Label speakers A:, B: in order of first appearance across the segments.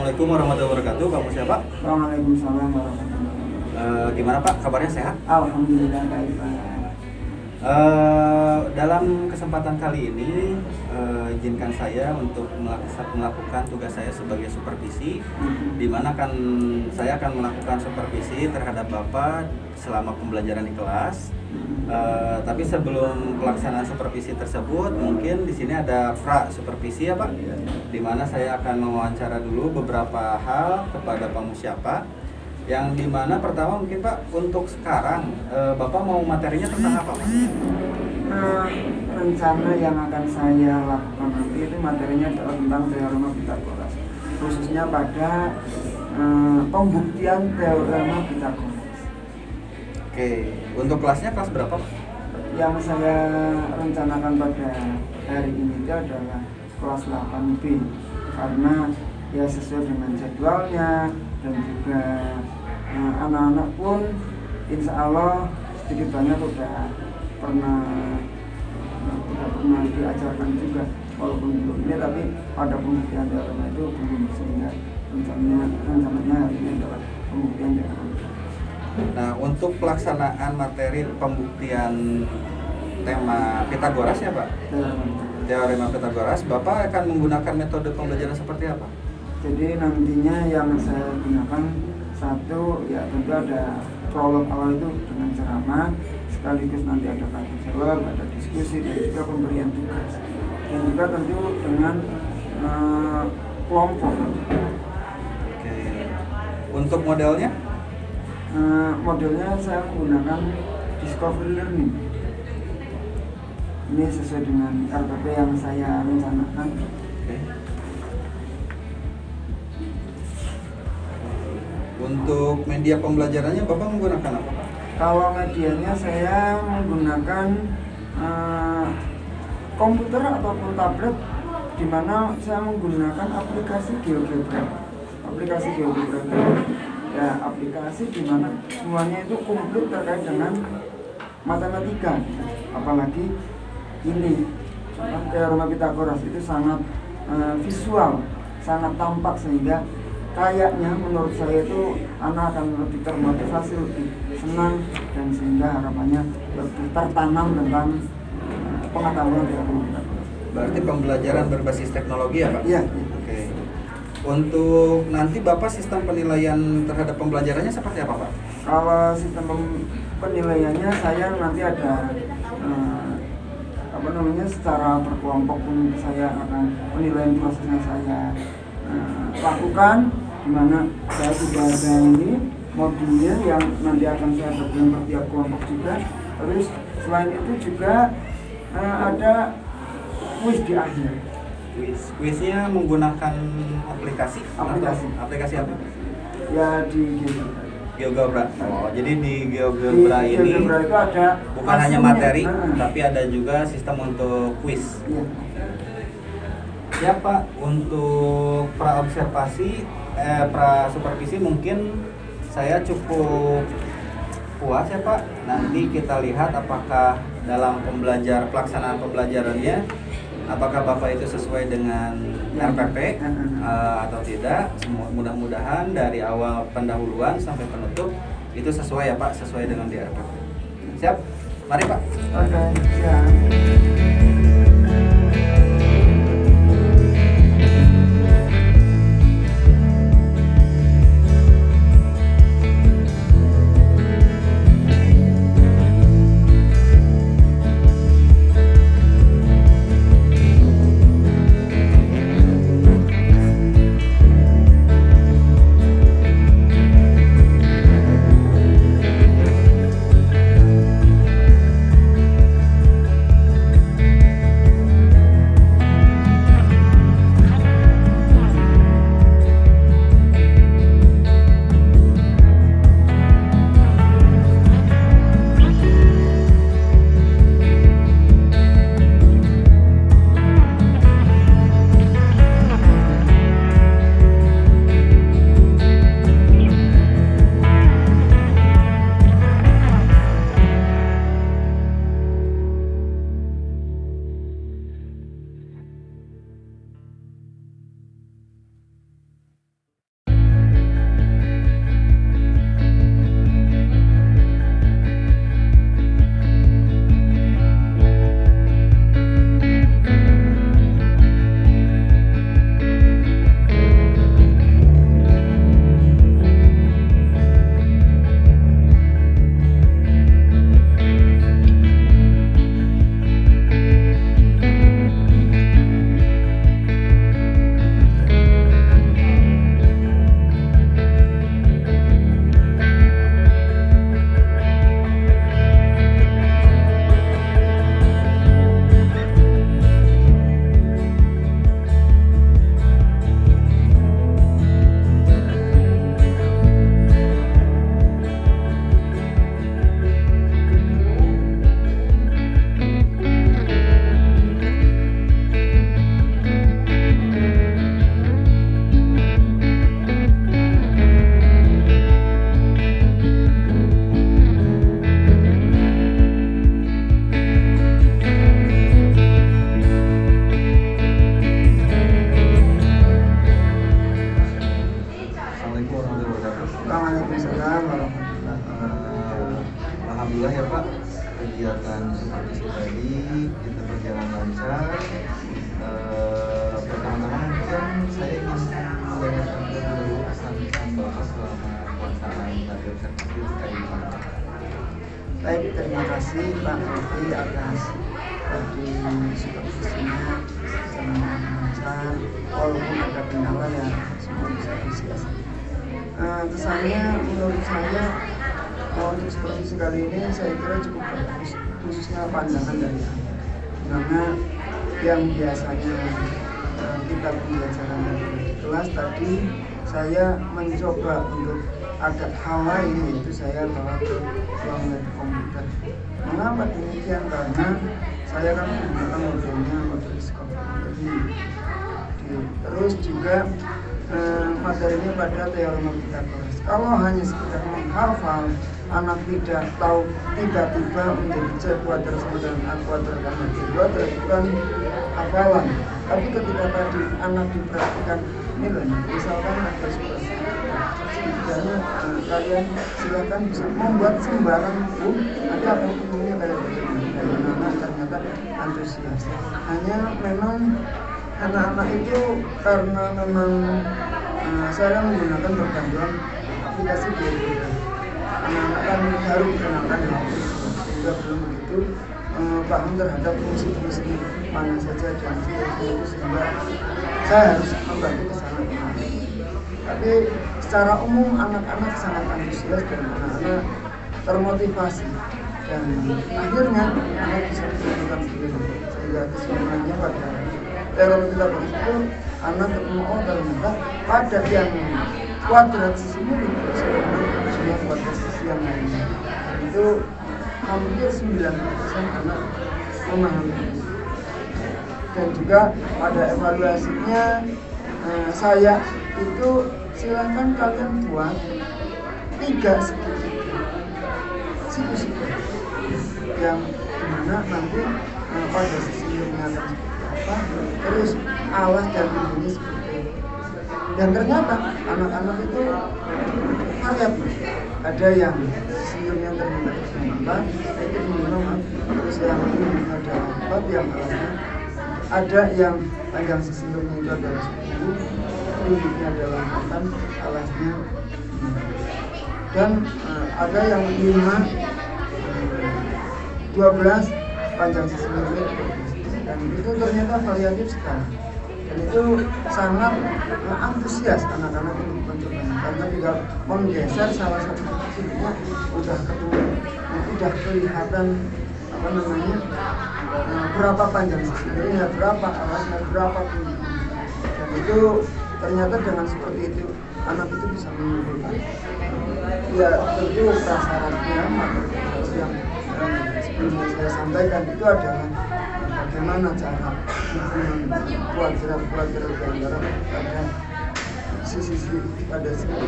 A: Assalamualaikum warahmatullahi wabarakatuh. Kamu siapa?
B: Waalaikumsalam warahmatullahi wabarakatuh.
A: Gimana Pak? Kabarnya sehat?
B: Alhamdulillah baik Pak.
A: Dalam kesempatan kali ini, izinkan saya untuk melakukan tugas saya sebagai supervisi, di mana saya akan melakukan supervisi terhadap Bapak selama pembelajaran di kelas. Tapi sebelum pelaksanaan supervisi tersebut, mungkin di sini ada pra supervisi ya Pak, di mana saya akan mewawancara dulu beberapa hal kepada Pak Musyapa. Yang dimana pertama mungkin Pak, untuk sekarang Bapak mau materinya tentang apa Pak?
B: Rencana yang akan saya lakukan nanti itu materinya adalah tentang teorema Pythagoras, khususnya pada pembuktian teorema Pythagoras.
A: Oke, untuk kelasnya kelas berapa Pak?
B: Yang saya rencanakan pada hari ini itu adalah kelas 8B, karena ya sesuai dengan jadwalnya, dan juga anak-anak pun insya Allah sedikit banyak udah pernah diajarkan juga, walaupun belum ini, tapi pada pembuktian teorema itu belum, sehingga rencananya hari ini adalah pembuktian teorema.
A: Nah, untuk pelaksanaan materi pembuktian tema Pythagoras ya Pak? Teorema Pythagoras, Bapak akan menggunakan metode pembelajaran seperti apa?
B: Jadi nantinya yang saya gunakan, satu ya tentu ada prolog awal itu dengan ceramah, sekaligus nanti ada tanya jawab, ada diskusi, dan juga pemberian tugas, dan juga tentu dengan kelompok.
A: Oke. Untuk modelnya?
B: Modelnya saya menggunakan discovery learning. Ini sesuai dengan RPP yang saya rencanakan.
A: Oke. Untuk media pembelajarannya Bapak menggunakan apa Pak?
B: Kalau medianya saya menggunakan komputer ataupun tablet, di mana saya menggunakan aplikasi GeoGebra. Aplikasi GeoGebra itu ya aplikasi di mana semuanya itu komplit terkait dengan matematika. Apalagi ini teorema Pythagoras itu sangat visual, sangat tampak, sehingga kayaknya menurut saya itu anak akan lebih termotivasi, lebih senang, dan sehingga harapannya lebih tertanam tentang pengetahuan teorema Pythagoras.
A: Berarti pembelajaran berbasis teknologi ya Pak?
B: Iya.
A: Oke. Untuk nanti Bapak sistem penilaian terhadap pembelajarannya seperti apa Pak?
B: Kalau sistem penilaiannya saya nanti ada secara berkelompok pun saya akan penilaian prosesnya saya lakukan, di mana saya sudah ada ini modulnya yang nanti akan saya berikan per tiap kelompok juga. Terus selain itu juga ada kuis di akhir.
A: Kuisnya menggunakan aplikasi apa?
B: Ya di
A: GeoGebra. Oh, jadi di GeoGebra ini
B: GeoGebra itu ada
A: bukan hanya materi, tapi ada juga sistem untuk kuis.
B: Iya.
A: Ya Pak, untuk pra supervisi mungkin saya cukup puas ya Pak. Nanti kita lihat apakah dalam pelaksanaan pembelajarannya, apakah Bapak itu sesuai dengan RPP atau tidak. Mudah-mudahan dari awal pendahuluan sampai penutup itu sesuai ya Pak, sesuai dengan di RPP. Siap? Mari Pak.
B: Oke, siap. Baik, terima kasih Pak Rofi atas tadi supervisinya sangat lancar, walaupun ada kendala ya semua bisa disiasati. Kesannya menurut saya untuk supervisi kali ini saya kira cukup bagus, khususnya pandangan dari Anda. Karena yang biasanya kita pembelajaran di kelas tadi, saya mencoba untuk agak hal lain, yaitu saya bawa ke ruang lab komputer. Mengapa demikian? Karena saya kan menggunakan modelnya model psikologi. Terus juga materinya pada teorema Pythagoras. Kalau hanya sekedar menghafal, anak tidak tahu tiba-tiba menjadi C kuadrat sama dengan A kuadrat sama B kuadrat, bukan hafalan. Tapi ketika tadi anak diperhatikan nilai, misalkan ada seperti karena kalian silakan bisa membuat sembarang buku, nanti akan ketemunya kayak bagaimana ternyata antusias. Hanya memang anak-anak itu karena memang saya menggunakan perbantuan aplikasi GeoGebra. Anak-anak kan baru mengenalkan sehingga belum begitu paham terhadap fungsi-fungsi mana saja dan itu, sehingga saya harus membantu ke sana kemari. Tapi secara umum anak-anak sangat antusias dan anak-anak termotivasi, dan akhirnya anak bisa melakukan sendiri, sehingga keseluruhannya pada teori kita itu anak ketemu ternyata pada yang kuadrat sisi ini sebenarnya kuadrat sisi yang lainnya. Itu hampir 90% anak memahami. Dan juga pada evaluasinya saya itu silakan kalian buat 3 segitiga siku-siku yang dimana nanti pada sisi ini akan seperti apa, terus alas dan bunyi seperti itu. Dan ternyata anak-anak itu variatif. Ada yang senyumnya terlihat apa, itu minum, terus yang ini ada 4 yang alasnya. Ada yang panjang senyumnya itu adalah 10, bunyinya adalah 8, alasnya 9. Dan ada yang 5, 12, panjang senyumnya 12. Dan itu ternyata variatif sekali. Dan itu sangat antusias anak-anak untuk mencobanya, karena tidak menggeser salah satu titiknya udah ketemu, udah kelihatan apa namanya berapa panjang sisinya, berapa alasnya, berapa tingginya. Dan itu ternyata dengan seperti itu anak itu bisa menyimpulkan. Ya tentu prasyaratnya materi yang sebelumnya saya sampaikan itu adalah bagaimana cara kuadrat-kuadrat antara pada sisi pada sisi.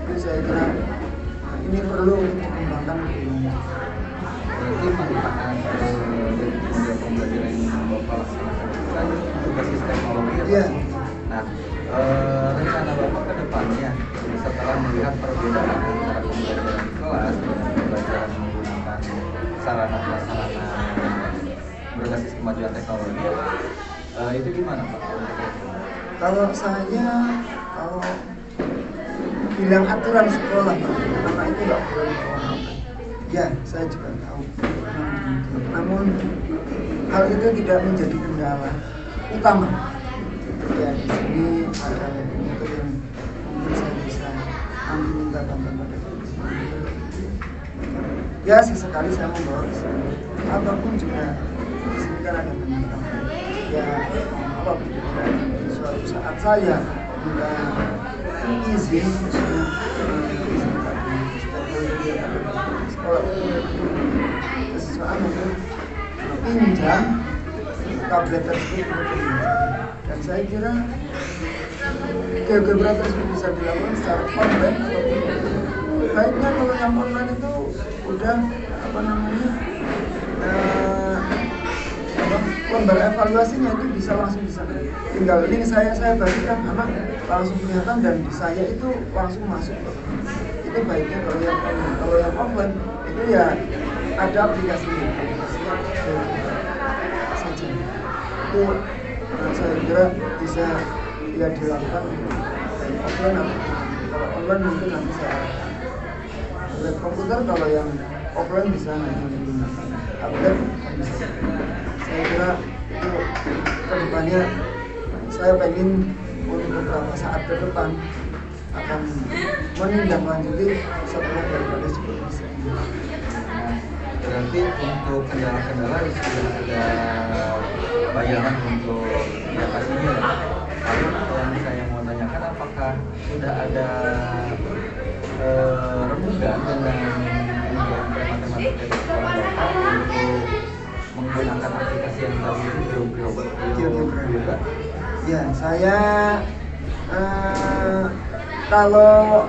B: Itu saya kira ini perlu dikembangkan lebih lanjut.
A: Berarti manfaat dari model pembelajaran yang Bapak laksanakan kan berbasis teknologi ya Pak?
B: Iya.
A: Nah, rencana Bapak ke depannya setelah melihat perbedaan antara pembelajaran di kelas dengan pembelajaran menggunakan sarana-prasarana berbasis kemajuan teknologi, itu gimana Pak?
B: Kalau saya, kalau bilang aturan sekolah, anak itu nggak boleh dikorbankan. Ya, saya juga tahu. Namun hal itu tidak menjadi kendala utama. Ya, di sini ada itu yang mungkin saya bisa minta bantuan pada polisi. Ya, sesekali saya membawa ke sini. Apapun juga di sini kan ada banyak tamu. Ya, apabila suatu saat saya minta izin, misalnya sekolah sesuatu untuk pinjam tablet tersebut untuk belajar. Dan saya kira GeoGebra tersebut bisa dilakukan secara online ataupun baiknya kalau yang online itu udah apa namanya lembar evaluasinya itu bisa langsung di sana. Tinggal link saya bagikan, anak langsung kelihatan dan di saya itu langsung masuk. Itu baiknya kalau yang online. Kalau yang offline itu ya ada aplikasi saja. Itu saya kira bisa ya dilakukan offline atau kalau online mungkin nanti saya lihat komputer. Kalau yang offline bisa hanya menggunakan tablet bisa. Saya kira itu kedepannya saya pengen untuk beberapa saat ke depan akan menindaklanjuti setelah daripada supervisi.
A: Nah, berarti untuk kendala-kendala sudah ada bayaran untuk diatasinya ya. Lalu yang saya mau tanyakan, apakah sudah ada rembukan dengan matematika di sekolah Bapak untuk menggunakan aplikasi yang tadi itu GeoGebra?
B: Ya, saya kalau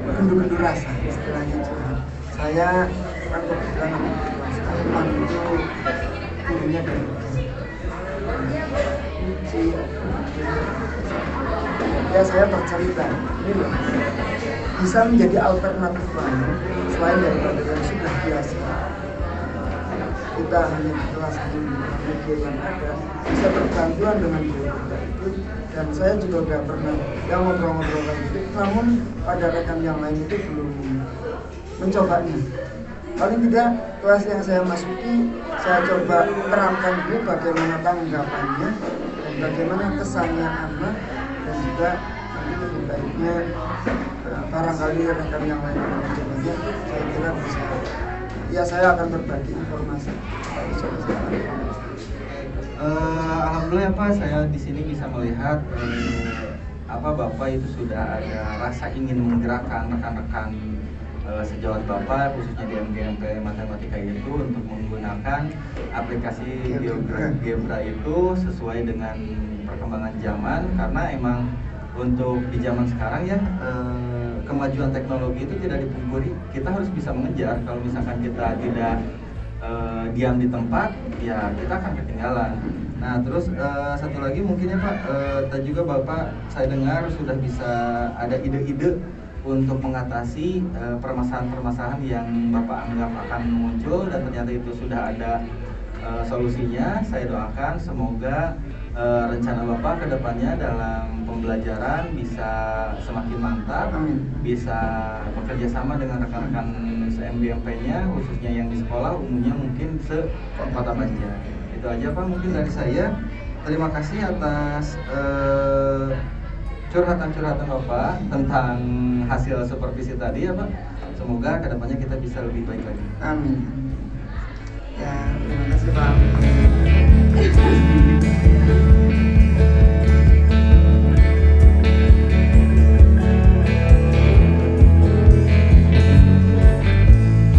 B: gendu-gendu rasa istilahnya curhat, saya kan kebetulan kelas 8 itu gurunya dari uji. Ya saya bercerita, ini loh bisa menjadi alternatif lain selain daripada yang sudah biasa kita hanya di kelas di media yang ada, bisa berbantuan dengan guru itu. Dan saya juga udah pernah yang ngobrol-ngobrol kayak gitu, namun pada rekan yang lain itu belum mencobanya. Paling tidak kelas yang saya masuki, saya coba terapkan dulu bagaimana tanggapannya dan bagaimana kesannya apa, dan juga nanti lebih baiknya barangkali rekan yang lain yang mencobanya, saya kira bisa. Ya, saya akan berbagi informasi.
A: Alhamdulillah Pak, saya di sini bisa melihat Bapak itu sudah ada rasa ingin menggerakkan rekan-rekan sejawat Bapak, khususnya di MGMP Matematika itu untuk menggunakan aplikasi GeoGebra itu sesuai dengan perkembangan zaman, karena emang untuk di zaman sekarang ya kemajuan teknologi itu tidak dipungkiri, kita harus bisa mengejar. Kalau misalkan kita tidak diam di tempat, ya kita akan ketinggalan. Nah terus satu lagi mungkin ya Pak, tadi juga Bapak saya dengar sudah bisa ada ide-ide untuk mengatasi permasalahan-permasalahan yang Bapak anggap akan muncul, dan ternyata itu sudah ada solusinya. Saya doakan semoga rencana Bapak ke depannya dalam pembelajaran bisa semakin mantap, bisa bekerja sama dengan rekan-rekan se-MGMP-nya, khususnya yang di sekolah, umumnya mungkin se-Kota Banjar. Itu aja Pak mungkin dari saya. Terima kasih atas curhatan-curhatan Bapak tentang hasil supervisi tadi ya Pak. Semoga ke depannya kita bisa lebih baik lagi.
B: Amin.